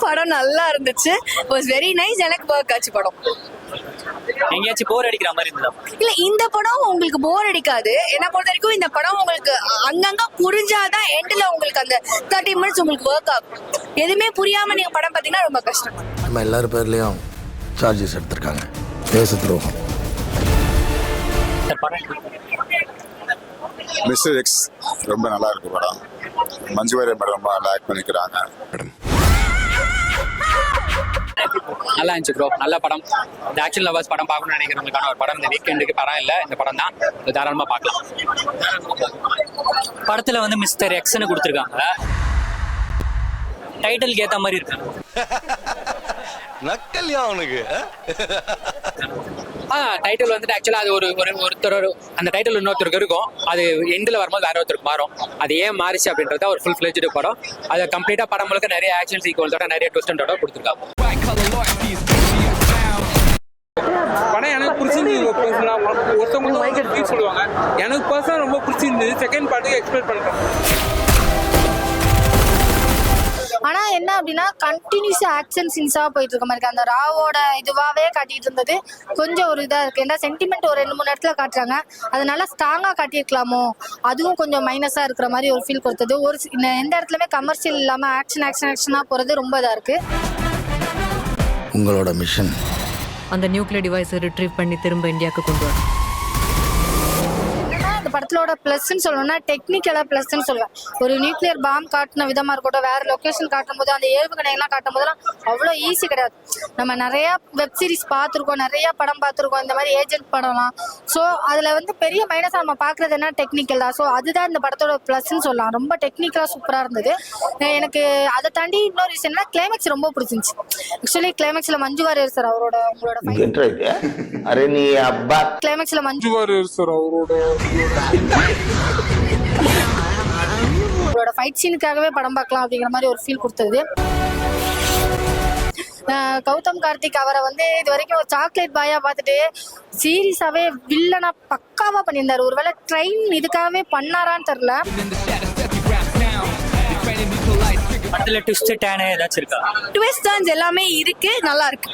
படம் நல்லா இருந்துச்சு. Was very nice. எனக்கு ஒர்க் ஆச்சு படம். எங்கேயாச்சும் போர் அடிக்கிற மாதிரி இருந்தா இல்ல, இந்த படம் உங்களுக்கு போர் அடிக்காது. என்ன பொறுத்த வரைக்கும் இந்த படம் உங்களுக்கு அங்கங்க புரிஞ்சாதான் எண்ட்ல உங்களுக்கு அந்த 30 மினிட்ஸ் உங்களுக்கு ஒர்க் ஆகும். எதுவுமே புரியாம நீங்க படம் பாத்தீங்கன்னா ரொம்ப கஷ்டம். நம்ம எல்லாரும் பேர்லயும் சார்ஜஸ் எடுத்திருக்காங்க. தேச துரோகம். மிஸ்டர் எக்ஸ் ரொம்ப நல்லா இருக்கு படம். மஞ்சு வாரியர் மேடம் ரொம்ப நல்லா ஆக்ட் பண்ணிக்கிறாங்க. நல்லா இருந்துச்சு ப்ரோ. நல்ல படம். இந்த ஆக்ஷன் லவர்ஸ் படம் பார்க்கணும்னு நினைக்கிறவங்களுக்கான ஒரு படம். இந்த வீக்கெண்டுக்கு படம் இல்லை, இந்த படம் தான். தாராளமா பார்க்கலாம். படத்துல வந்து மிஸ்டர் எக்ஸ்ன்னு கொடுத்துருக்காங்க. டைட்டிலுக்கு ஏத்த மாதிரி இருக்கு. நக்கல்யா அவனுக்கு. டைட்டில் வந்துட்டு ஆக்சுவலா அது ஒருத்தர் அந்த டைட்டில் இன்னொருத்தருக்கு இருக்கும். அது எண்டில் வரும்போது வேற ஒருத்தருக்கு மாறும். அது ஏன் மாறிச்சு அப்படின்றத ஒரு ஃபுல் ஃபிளெஜ்டு படம். அதை கம்ப்ளீட்டா படம் முழுக்க நிறைய ஆக்ஷன் சீக்வன்ஸோட நிறைய ட்விஸ்ட் அண்ட் டர்ன்ஸோட கொடுத்துருக்காங்க. படம் எனக்கு பிடிச்சிருந்து ஒருத்தவங்க சொல்லுவாங்க. எனக்கு பர்சனல் ரொம்ப பிடிச்சிருந்தது. செகண்ட் பார்ட்டுக்கு எக்ஸ்பெக்ட் பண்றேன். ஆனா என்ன அப்படின்னா கண்டினியூஸ் ஆக்ஷன் சீன்ஸா போயிட்டு இருக்க மாதிரி இருக்கு. அந்த ராவோட இதுவாவே காட்டிட்டு இருந்தது கொஞ்சம் ஒரு இதா இருக்கு. ஏன்னா சென்டிமெண்ட் ஒரு 2-3 இடத்துல காட்டுறாங்க. அதனால ஸ்ட்ராங்கா காட்டியிருக்கலாமோ, அதுவும் கொஞ்சம் மைனஸா இருக்கிற மாதிரி ஒரு ஃபீல் கொடுத்தது. ஒரு எந்த இடத்துலயுமே கமர்ஷியல் இல்லாம ஆக்ஷனா போறது ரொம்ப இதா இருக்கு. உங்களோட மிஷன் அந்த நியூக்ளியர் டிவைஸை ரிட்ரீவ் பண்ணி திரும்ப இந்தியாவுக்கு கொண்டு வரும். இந்த படத்தோட பிளஸ்ன்னு சொல்லணும்னா டெக்னிக்கலா பிளஸ்ன்னு சொல்லுவேன். ஒரு நியூக்ளியர் பாம் காட்டின விதமா இருக்கட்டும், வேற லொகேஷன் காட்டும் போது அந்த ஏவுகணைகள்லாம் காட்டும் போதெல்லாம் அவ்வளோ ஈஸி கிடையாது. நம்ம நிறைய வெப் சீரிஸ் பார்த்துருக்கோம், நிறைய படம் பார்த்துருக்கோம், இந்த மாதிரி ஏஜென்ட் படம்லாம். ஸோ அதுல வந்து பெரிய மைனஸா நம்ம பாக்குறது என்ன டெக்னிக்கல் தான். ஸோ அதுதான் இந்த படத்தோட பிளஸ்ன்னு சொல்லலாம். ரொம்ப டெக்னிக்கலா சூப்பரா இருந்தது. எனக்கு அதை தாண்டி இன்னொரு ரீசன்னா கிளைமேக்ஸ் ரொம்ப பிடிச்சிருந்துச்சு. ஆக்சுவலி கிளைமேக்ஸ்ல மஞ்சு வாரியர் சார் உங்களோட கிளைமேக்ஸ்ல மஞ்சு வாரியர் சார் அவரோட ஃபைட் சீனுக்காகவே படம் பார்க்கலாம் அப்படிங்கிற மாதிரி ஒரு ஃபீல் கொடுத்தது. கௌதம் கார்த்திக் அவரை வந்து இது வரைக்கும் ஒரு சாக்லேட் பாயா பார்த்துட்டு சீரியஸாவே வில்லனா பக்காவா பண்ணியிருந்தாரு. ஒருவேளை ட்ரெயின் இதுக்காகவே பண்ணாரான்னு தெரியல. படத்துல ட்விஸ்ட் டேன் ஏதாச்சும் இருக்கா? ட்விஸ்ட் டர்ன்ஸ் எல்லாமே இருக்கு, நல்லா இருக்கு.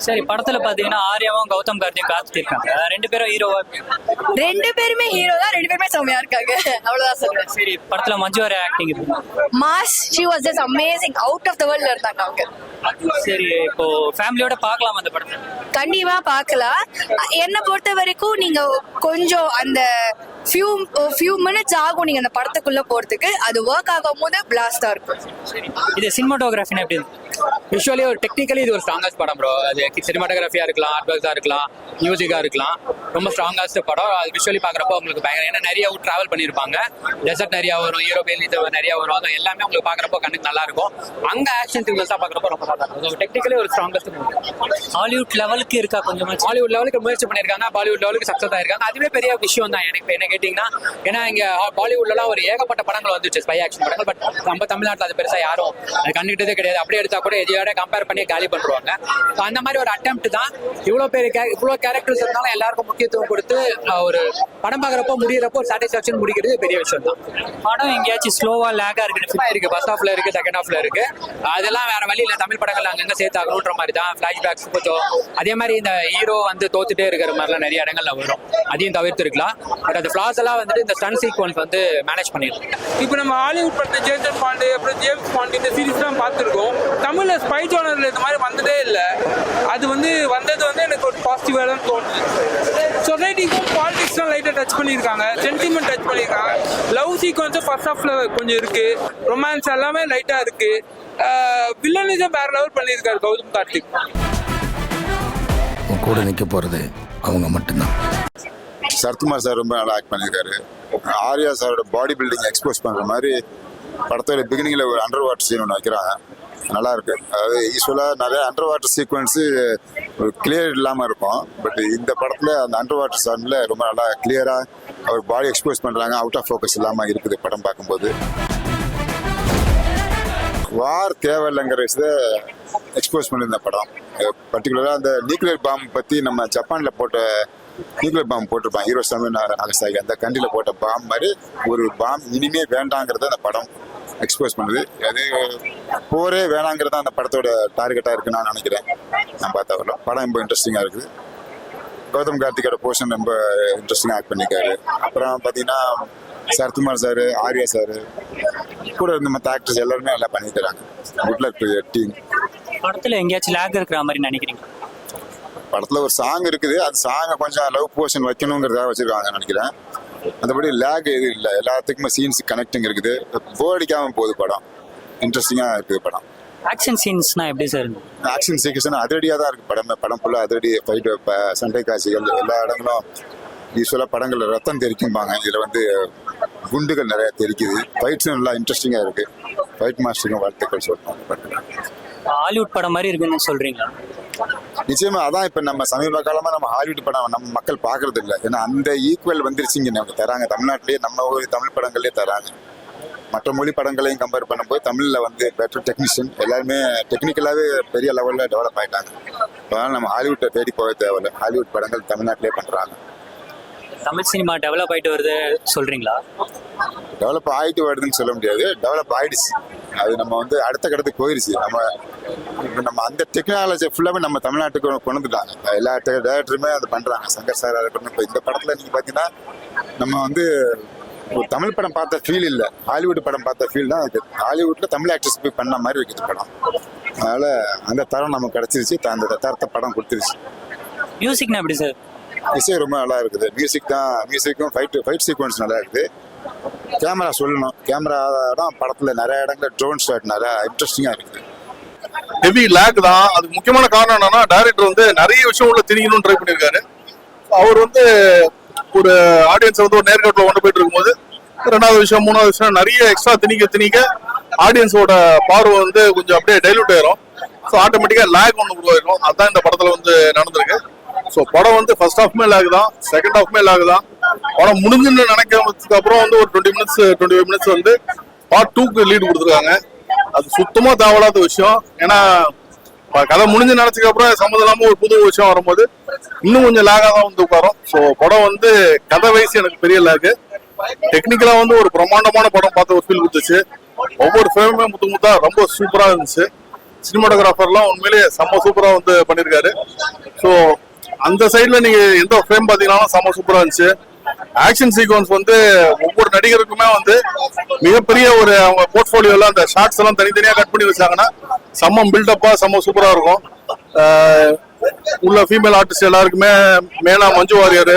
சரி, படத்துல பாத்தீங்கன்னா ஆர்யாவும் கௌதம் கார்த்தியும் காத்துருக்காங்க. ரெண்டு பேரும் ஹீரோவா? ரெண்டு பேருமே ஹீரோ தான். ரெண்டு பேருமே செம்மையா இருக்காங்க. அவ்வளவுதான் சொல்றேன். சரி, படத்துல Manju Warrier acting mass, she was just amazing. Out of the வேர்ல்ட்ல இருந்தாங்க அவங்க. சரி, இப்போ ஃபேமிலியோட பார்க்கலாம் அந்த படத்தை? கண்டிப்பா பார்க்கலாம். என்ன பொறுத்த வரைக்கும் நீங்க கொஞ்சம் அந்த few minutes ஆகும் நீங்க அந்த படத்துக்குள்ள போறதுக்கு. அது ஒர்க் ஆகும் போது பிளாஸ்டா இருக்கும். இது சினிமாட்டோகிராஃபினா எப்படி இருக்கு? விஷுவலி ஒரு டெக்னிக்கலி இது ஒரு ஸ்ட்ராங்கஸ்ட் படம் ப்ரோ. அது சினிமாட்டோகிராஃபியா இருக்கலாம், ஆர்ட்வொர்க்ஸா இருக்கலாம், மியூசிக்கா இருக்கலாம். ரொம்ப ஸ்ட்ராங்கஸ்ட் படம். அது விஷுவலி பாக்குறப்போ உங்களுக்கு பயங்கர. ஏன்னா நிறைய டிராவல் பண்ணிருப்பாங்க. டெசர்ட் நிறைய வரும், யூரோப்பியன் இது நிறைய வரும். அது எல்லாமே உங்களுக்கு பாக்குறப்போ கண்ணுக்கு நல்லா இருக்கும். அங்க ஆக்ஷன் சீக்வன்ஸா பாக்குறப்போ ரொம்ப நல்லா இருக்கும். டெக்னிக்கலி ஒரு ஸ்ட்ராங்கஸ்ட் ஹாலிவுட் லெவலுக்கு இருக்கா? கொஞ்சம் ஹாலிவுட் லெவலுக்கு முயற்சி பண்ணிருக்காங்க. பாலிவுட் லெவலுக்கு சக்சஸ் ஆயிருக்காங்க. அதுவே பெரிய விஷயம் தான் எனக்கு என்ன கேட்டீங்கன்னா. ஏன்னா இங்க பாலிவுட்லாம் ஒரு ஏகப்பட்ட படங்கள் வந்துச்சு, ஸ்பை ஆக்ஷன் படங்கள். பட் நம்ம தமிழ்நாட்டில் அது பெருசா யாரும் அது கண்டுகிட்டதே கிடையாது. அப்படியே எடுத்தா கூட எதையோட கம்பேர் பண்ணி காலி பண்ணுவாங்க. அந்த மாதிரி ஒரு அட்டெம்ப்ட் தான். இவ்வளவு கேரக்டர்ஸ் இருந்தாலும் எல்லாருக்கும் முக்கியத்துவம் கொடுத்து ஒரு படம் பாக்குறப்போ முடியறப்போ ஒரு சாட்டிஸ்பாக்சன் முடிக்கிறது பெரிய விஷயம் தான். படம் எங்கேயாச்சும் ஸ்லோவா லேகா இருக்கு, ஃபர்ஸ்ட் ஹாஃப்ல இருக்கு, செகண்ட் ஹாஃப்ல இருக்கு. அதெல்லாம் வேற வழி இல்ல. தமிழ் படங்கள் அங்கங்க சேர்த்தாகணுன்ற மாதிரி தான். பிளாஷ்பேக்ஸ் கொஞ்சம் அதே மாதிரி இந்த ஹீரோ வந்து தோத்துட்டே இருக்கிற மாதிரிலாம் நிறைய இடங்கள்ல வரும். அதையும் தவிர்த்து இருக்கலாம். பட் அந்த ஃபிளாஸ் எல்லாம் வந்துட்டு இந்த ஸ்டன் சீக்வன்ஸ் வந்து மேனேஜ் பண்ணிடலாம். இப்போ நம்ம ஹாலிவுட் படத்தை ஜேசன் பாண்டு, அப்புறம் ஜேம்ஸ் பாண்ட் இந்த சீரிஸ் தான் பார்த்துருக்கோம். தமிழ்ல ஸ்பை ஜானர்ல இந்த மாதிரி வந்ததே இல்லை. அது வந்து வந்தது வந்து எனக்கு ஒரு பாசிட்டிவா தான் தோணுது. சொசைட்டிக்கும் பாலிடிக்ஸ்லாம் லைட்டாக டச் பண்ணியிருக்காங்க, சென்டிமெண்ட் டச் பண்ணியிருக்காங்க. லவ் சீக்வன்ஸும் ஃபர்ஸ்ட் ஹாஃப்ல கொஞ்சம் இருக்கு, ரொமான்ஸ் எல்லாமே லைட்டா இருக்கு. வில்லனிசம் வேற லெவல் பண்ணியிருக்காரு கௌதம் கார்த்திக். கூட நிற்க போறது அவங்க மட்டும்தான். சரத்குமார் சார் ரொம்ப நல்லா ஆக்ட் பண்ணியிருக்காரு. ஆர்யா சாரோட பாடி பில்டிங் எக்ஸ்போஸ் பண்ற மாதிரி படத்தோட பிகினிங்ல ஒரு அண்டர் வாட்டர் சீன் ஒன்று வைக்கிறாங்க. நல்லா இருக்கு. அதாவது யூஸ்வலாக நிறைய அண்டர் வாட்டர் சீக்வன்ஸு ஒரு கிளியர் இல்லாமல் இருக்கும். பட் இந்த படத்தில் அந்த அண்டர் வாட்டர் சான்ல ரொம்ப நல்லா கிளியராக அவர் பாடி எக்ஸ்போஸ் பண்ணுறாங்க. அவுட் ஆஃப் ஃபோக்கஸ் இல்லாமல் இருக்குது படம் பார்க்கும்போது. வார் தேவையில்லைங்கிற விஷயத்தை எக்ஸ்போஸ் பண்ணியிருந்த படம். பர்டிகுலராக அந்த நியூக்ளியர் பாம் பற்றி நம்ம ஜப்பானில் போட்ட நியூக்ளியர் பாம் போட்டிருப்பான் ஹீரோ நாகசாகி. அந்த கண்ட்ரியில் போட்ட பாம் மாதிரி ஒரு பாம் இனிமே வேண்டாங்கிறத அந்த படம் எக்ஸ்போஸ் பண்ணுது. அது போரே வேணாங்கிறது தான் அந்த படத்தோட டார்கெட்டாக இருக்குன்னு நான் நினைக்கிறேன். நான் பார்த்தா வரலாம் படம் ரொம்ப இன்ட்ரெஸ்டிங்காக இருக்குது. கௌதம் கார்த்திகோட போர்ஷன் ரொம்ப இன்ட்ரெஸ்டிங்காக ஆக்ட் பண்ணியிருக்காரு. அப்புறம் பார்த்தீங்கன்னா சரத்குமார் சார், ஆர்யா சார் கூட இருந்த மற்ற ஆக்டர்ஸ் எல்லாருமே நல்லா பண்ணிட்டு தராங்க. Good luck to team. படத்துல எங்கேயாச்சும் லேக் இருக்கிற மாதிரி நினைக்கிறீங்க? படத்தில் ஒரு சாங் இருக்குது, அது சாங்கை கொஞ்சம் லவ் போர்ஷன் வைக்கணுங்கிறதாக வச்சுருக்காங்கன்னு நினைக்கிறேன். மற்றபடி லேக் எதுவும் இல்லை, எல்லாத்துக்குமே சீன்ஸ் கனெக்டிங் இருக்குது. போர் அடிக்காமல் போகுது படம், இன்ட்ரெஸ்டிங்காக இருக்குது படம். ஆக்ஷன் சீன்ஸ்னா எப்படி சார்? ஆக்ஷன் சீக்வன்ஸ் அதிரடியாக தான் இருக்குது படம் ஃபுல்லாக அதிரடி ஃபைட், சண்டை காட்சிகள் எல்லா இடங்களும். யூஸ்வலாக படங்களில் ரத்தம் தெரிக்கும்பாங்க, இதில் வந்து குண்டுகள் நிறையா தெரிக்குது. ஃபைட்ஸும் நல்லா இன்ட்ரெஸ்டிங்காக இருக்குது. ஃபைட் மாஸ்டருக்கும் வாழ்த்துக்கள் சொல்லுவாங்க. ஹாலிவுட் படம் மாதிரி இருக்குன்னு சொல்றீங்களா? நிச்சயமா அதான் இப்போ நம்ம சமீப காலமாக நம்ம ஹாலிவுட் படம் நம்ம மக்கள் பார்க்கறது இல்லை. ஏன்னா அந்த ஈக்குவல் வந்துருச்சுங்க, நமக்கு தராங்க. தமிழ்நாட்டிலேயே நம்ம தமிழ் படங்கள்லேயே தராங்க. மற்ற மொழி படங்களையும் கம்பேர் பண்ணும்போது தமிழில் வந்து பெட்டர் டெக்னீஷியன் எல்லாருமே டெக்னிக்கலாகவே பெரிய லெவலில் டெவலப் ஆகிட்டாங்க. அதனால் நம்ம ஹாலிவுட்டை தேடி போக தேவையில்லை, ஹாலிவுட் படங்கள் தமிழ்நாட்டிலே பண்ணுறாங்க. தமிழ் சினிமா டெவலப் ஆயிட்டு வருது சொல்றீங்களா? டெவலப் ஆகிட்டு வருதுன்னு சொல்ல முடியாது, டெவலப் ஆகிடுச்சு. அது நம்ம வந்து அடுத்த கட்டத்துக்கு போயிடுச்சு. நம்ம அந்த டெக்னாலஜி ஃபுல்லாகவே நம்ம தமிழ்நாட்டுக்கு கொண்டு வந்துட்டாங்க. எல்லா டேரக்டருமே அதை பண்ணுறாங்க. சங்கர் சார் இருக்கட்டும். இப்போ இந்த படத்தில் நீங்கள் பார்த்தீங்கன்னா நம்ம வந்து ஒரு தமிழ் படம் பார்த்த ஃபீல் இல்லை, ஹாலிவுட் படம் பார்த்த ஃபீல் தான் இருக்குது. ஹாலிவுட்டில் தமிழ் ஆக்டர்ஸ் போய் பண்ண மாதிரி வைக்கிது படம். அதனால் அந்த தரம் நமக்கு கிடச்சிருச்சு, அந்த தரத்தை படம் கொடுத்துருச்சு. மியூசிக்னா எப்படி சார்? இசை ரொம்ப நல்லா இருக்குது. மியூசிக்கும் ஃபைட் சீக்வன்ஸ் நல்லா இருக்குது. கேமரா சொல்லணும், கேமரா தான் படத்தில் நிறைய இடங்களில் ட்ரோன் ஷாட் நிறையா இன்ட்ரெஸ்டிங்காக இருக்குது. ஹெவி லேக் தான். அதுக்கு முக்கியமான காரணம் என்னன்னா, டைரக்டர் வந்து நிறைய விஷயம் உள்ள திணிக்கணும்னு ட்ரை பண்ணியிருக்காரு. அவர் வந்து ஒரு ஆடியன்ஸை வந்து ஒரு நேர்காட்டில் கொண்டு போயிட்டு இருக்கும்போது ரெண்டாவது விஷயம் மூணாவது விஷயம் நிறைய எக்ஸ்ட்ரா திணிக்க ஆடியன்ஸோட பார்வை வந்து கொஞ்சம் அப்படியே டைலூட் ஆயிரும். ஸோ ஆட்டோமேட்டிக்காக லேக் ஒன்று உருவாயிரும். அதுதான் இந்த படத்தில் வந்து நடந்திருக்கு. ஸோ படம் வந்து ஃபர்ஸ்ட் ஹாஃப்மே லேக் தான், செகண்ட் ஹாஃப்மே லேக் தான். படம் முடிஞ்சுன்னு நினைக்கிறதுக்கு அப்புறம் வந்து ஒரு 25 மினிட்ஸ் வந்து பார்ட் 2க்கு லீடு கொடுத்துருக்காங்க. அது சுத்தமா தேவையில்லாத விஷயம். ஏன்னா கதை முடிஞ்சு நினைச்சதுக்கு அப்புறம் சம்மந்தம் இல்லாம ஒரு புது விஷயம் வரும்போது இன்னும் கொஞ்சம் லேகா தான் வந்து உட்காரும். ஸோ படம் வந்து கதை வயசு எனக்கு பெரிய லேகு. டெக்னிக்கலா வந்து ஒரு பிரம்மாண்டமான படம் பார்த்த ஒரு ஃபீல் கொடுத்துச்சு. ஒவ்வொரு ஃபிலிமுமே முத்தா ரொம்ப சூப்பரா இருந்துச்சு. சினிமாட்டோகிராஃபர்லாம் உண்மையிலேயே செம்ம சூப்பரா வந்து பண்ணியிருக்காரு. ஸோ அந்த சைட்ல நீங்க எந்த ஃப்ரேம் பாத்தீங்கன்னா செம்ம சூப்பரா இருந்துச்சு. ஆக்ஷன் சீக்வன்ஸ் வந்து ஒவ்வொரு நடிகருக்குமே வந்து மிகப்பெரிய ஒரு அவங்க போர்ட்ஃபோலியோல அந்த ஷார்ட்ஸ் எல்லாம் தனித்தனியா கட் பண்ணி வச்சாங்கன்னா செம்ம பில்டப்பா செம்ம சூப்பரா இருக்கும். உள்ள ஃபீமேல் ஆர்டிஸ்ட் எல்லாருக்குமே மேலா மஞ்சு வாரியர்,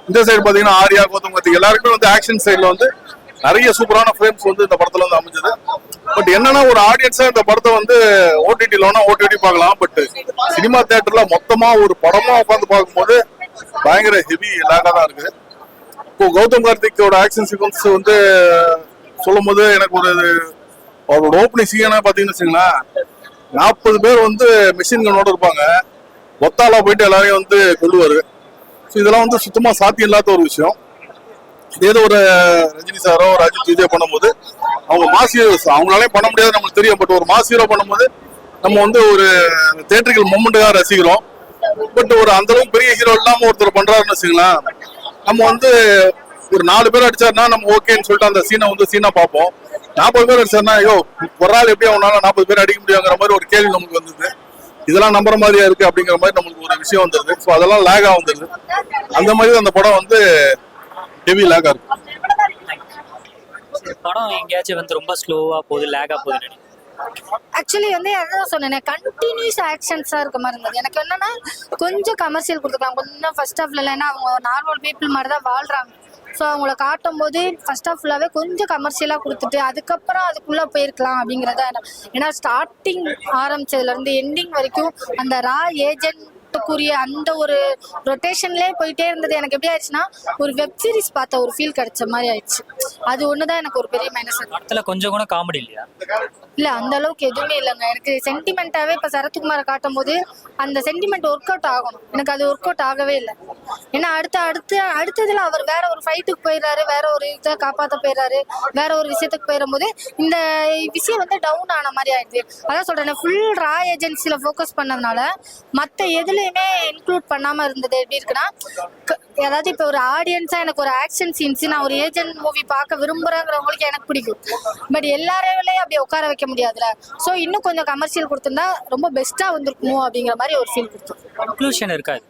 இந்த சைடு பாத்தீங்கன்னா ஆர்யா, கௌதம் கார்த்திக் எல்லாருக்குமே வந்து ஆக்ஷன் சைட்ல வந்து நிறைய சூப்பரான ஃப்ரேம்ஸ் வந்து இந்த படத்துல வந்து அமைஞ்சது. பட் என்னன்னா ஒரு ஆடியன்ஸா இந்த படத்தை வந்து ஓடிடி பார்க்கலாம். பட் சினிமா தியேட்டர்ல மொத்தமா ஒரு படமா உட்காந்து பார்க்கும்போது பயங்கர ஹெவி லேகா தான் இருக்கு. இப்போ கௌதம் கார்த்திக்கோட ஆக்ஷன் சீக்வன்ஸ் வந்து சொல்லும் போது எனக்கு அவரோட ஓப்பனிங் சீனா பாத்தீங்கன்னு வச்சுங்களேன், 40 பேர் வந்து மிஷின் கன்னோட இருப்பாங்க, ஒத்தாலா போயிட்டு எல்லாரையும் வந்து கொள்ளுவாரு. ஸோ இதெல்லாம் வந்து சுத்தமா சாத்தியம் இல்லாத ஒரு விஷயம். ஏதோ ஒரு ரஜினி சாரோ அஜித் விஜய் பண்ணும்போது அவங்க மாஸ் ஹீரோஸ் அவங்களாலே பண்ண முடியாது நம்மளுக்கு தெரியும். பட் ஒரு மாஸ் ஹீரோ பண்ணும்போது நம்ம வந்து ஒரு தியேட்டரிக்கல் மூமெண்ட்டுக்காக ரசிக்கிறோம். பட் ஒரு அந்த அளவுக்கு பெரிய ஹீரோ இல்லாம ஒருத்தர் பண்றாருன்னு வச்சுங்களேன், நம்ம வந்து ஒரு 4 பேர் அடிச்சாருன்னா நம்ம ஓகேன்னு சொல்லிட்டு அந்த சீனை வந்து சீனா பார்ப்போம். 40 பேர் அடிச்சாருன்னா ஐயோ ஒரு ஆள் எப்படி அவனால 40 பேர் அடிக்க முடியுங்கிற மாதிரி ஒரு கேள்வி நமக்கு வந்தது. இதெல்லாம் நம்புற மாதிரியா இருக்கு அப்படிங்கிற மாதிரி நம்மளுக்கு ஒரு விஷயம் வந்துருது. ஸோ அதெல்லாம் லேகா வந்துருது. அந்த மாதிரி அந்த படம் வந்து ஹெவி லேகா இருக்கு. படம் எங்கேயாச்சும் வந்து ரொம்ப ஸ்லோவா போகுது, லேகா போகுது. ஆக்சுவலி வந்து அதான் சொன்னேன், கண்டினியூஸ் ஆக்ஷன்ஸா இருக்க மாதிரி இருந்தது. எனக்கு என்னன்னா கொஞ்சம் கமர்ஷியல் கொடுத்துருக்காங்க கொஞ்சம் ஃபர்ஸ்ட் ஹாஃப்ல. இல்லைன்னா அவங்க நார்மல் பீப்புள் மாதிரி தான் வாழ்றாங்க. ஸோ அவங்கள காட்டும் போது ஃபர்ஸ்ட் ஹாஃப் ஃபுல்லாகவே கொஞ்சம் கமர்ஷியலாக கொடுத்துட்டு அதுக்கப்புறம் அதுக்குள்ளே போயிருக்கலாம் அப்படிங்கிறத. ஏன்னா ஸ்டார்டிங் ஆரம்பிச்சதுலேருந்து எண்டிங் வரைக்கும் அந்த ரா ஏஜென்ட்டுக்குரிய அந்த ஒரு ரொட்டேஷன்லேயே போயிட்டே இருந்தது. எனக்கு எப்படி ஆயிடுச்சுன்னா ஒரு வெப் சீரிஸ் பார்த்த ஒரு ஃபீல் கிடைச்ச மாதிரி ஆயிடுச்சு. அது ஒன்று தான் எனக்கு ஒரு பெரிய மைனஸ். படத்துல கொஞ்சம் கூட காமெடி இல்லையா? இல்லை அந்த அளவுக்கு எதுவுமே இல்லைங்க. எனக்கு சென்டிமெண்ட்டாகவே இப்போ சரத்குமாரை காட்டும் போது அந்த சென்டிமெண்ட் ஒர்க் அவுட் ஆகணும், எனக்கு அது ஒர்க் அவுட் ஆகவே இல்லை. ஏன்னா அடுத்ததுல அவர் வேற ஒரு ஃபைட்டுக்கு போயிடுறாரு, வேற ஒரு இதை காப்பாற்ற போயிடுறாரு, வேற ஒரு விஷயத்துக்கு போயிடும் போது இந்த விஷயம் வந்து டவுன் ஆன மாதிரி ஆயிடுது. அதான் சொல்றேன், ஃபுல் ரா ஏஜென்சில ஃபோக்கஸ் பண்ணதுனால மற்ற எதுல எதையுமே இன்க்ளூட் பண்ணாம இருந்தது எப்படி இருக்குன்னா அதாவது இப்போ ஒரு ஆடியன்ஸா எனக்கு ஒரு ஆக்ஷன் சீன்ஸ் நான் ஒரு ஏஜென்ட் மூவி பார்க்க விரும்புறேங்கிறவங்களுக்கு எனக்கு பிடிக்கும். பட் எல்லாரையும் அப்படியே உட்கார வைக்க முடியாதுல. ஸோ இன்னும் கொஞ்சம் கமர்ஷியல் கொடுத்திருந்தா ரொம்ப பெஸ்டா வந்திருக்குமோ அப்படிங்கிற மாதிரி ஒரு ஃபீல் கொடுத்தோம். கன்க்ளூஷன் இருக்காது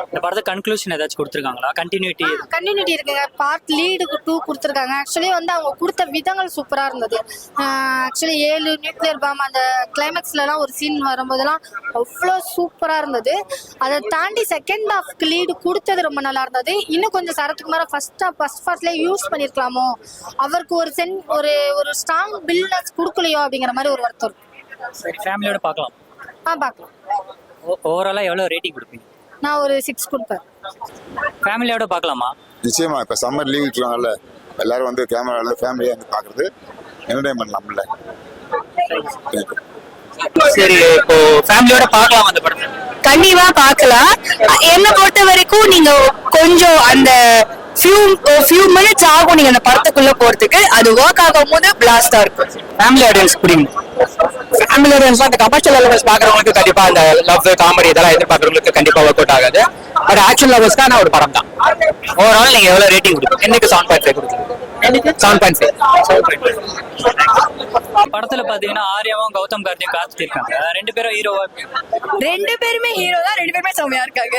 இந்த படத்தை, கன்க்ளூஷன் ஏதாச்சும் கொடுத்துருக்காங்களா? கண்டினியூட்டி இருக்குங்க. பார்ட் லீடுக்கு 2 கொடுத்துருக்காங்க. ஆக்சுவலி வந்து அவங்க கொடுத்த விதங்கள் சூப்பரா இருந்தது. ஆக்சுவலி 7 நியூக்ளியர் பாம் அந்த கிளைமேக்ஸ்லாம் ஒரு சீன் வரும்போதெல்லாம் அவ்வளோ சூப்பரா இருந்தது. அதை தாண்டி செகண்ட் ஹாஃப்க்கு லீடு கொடுத்தது ரொம்ப நல்லா இருந்தது. இன்னும் கொஞ்சம் சரத்குமாரை ஃபர்ஸ்ட் பார்ட்லேயே யூஸ் பண்ணியிருக்கலாமோ, அவருக்கு ஒரு ஒரு ஸ்ட்ராங் பில்டர்ஸ் கொடுக்கலையோ அப்படிங்கிற மாதிரி ஒரு வருத்தம் இருக்கு. சரி, ஃபேமிலியோட பார்க்கலாம். பார்க்கலாம். ஓவராலாக எவ்வளோ ரேட்டிங் கொடுப்பீங்க? நான் ஒரு 6 கொடுப்பேன். ஃபேமிலியோட பார்க்கலாமா? நிச்சயமா இப்போ சம்மர் லீவ் விட்டுருவாங்கல்ல, எல்லாரும் வந்து கேமரால ஃபேமிலியாக வந்து பார்க்குறது என்டர்டைன்மெண்ட் நம்மள. சரி, இப்போ ஃபேமிலியோட பார்க்கலாம் அந்த படத்தை. கண்டிப்பா பார்க்கலாம். என்னை பொறுத்த வரைக்கும் நீங்க கொஞ்சம் அந்த few minutes ஆகும் நீங்க அந்த படத்துக்குள்ள போறதுக்கு. அது ஒர்க் ஆகும் போது பிளாஸ்டா இருக்கும். ஃபேமிலி ஆடியன்ஸ் புரியும். ஃபேமிலி ஆடியன்ஸ் அந்த கமர்ஷியல் லெவல்ஸ் பார்க்குறவங்களுக்கு கண்டிப்பா அந்த லவ் காமெடி இதெல்லாம் எதிர்பார்க்குறவங்களுக்கு கண்டிப்பா ஒர்க் அவுட் ஆகாது. பட் ஆக்ஷன் லெவல்ஸ்க்கான ஒரு படம் தான். ஓவரால் நீங்கள் எவ்வளோ ரேட்டிங் கொடுப்பீங்க? எனக்கு 7.5 கொடுக்குறேன். 7.5. படத்துல பாத்தீங்கன்னா ஆர்யாவும் கௌதம் கார்த்தியும் காத்துட்டு இருக்காங்க. 2 பேரும் ஹீரோவா? 2 பேருமே ஹீரோ தான். 2 பேருமே செம்மையா இருக்காங்க.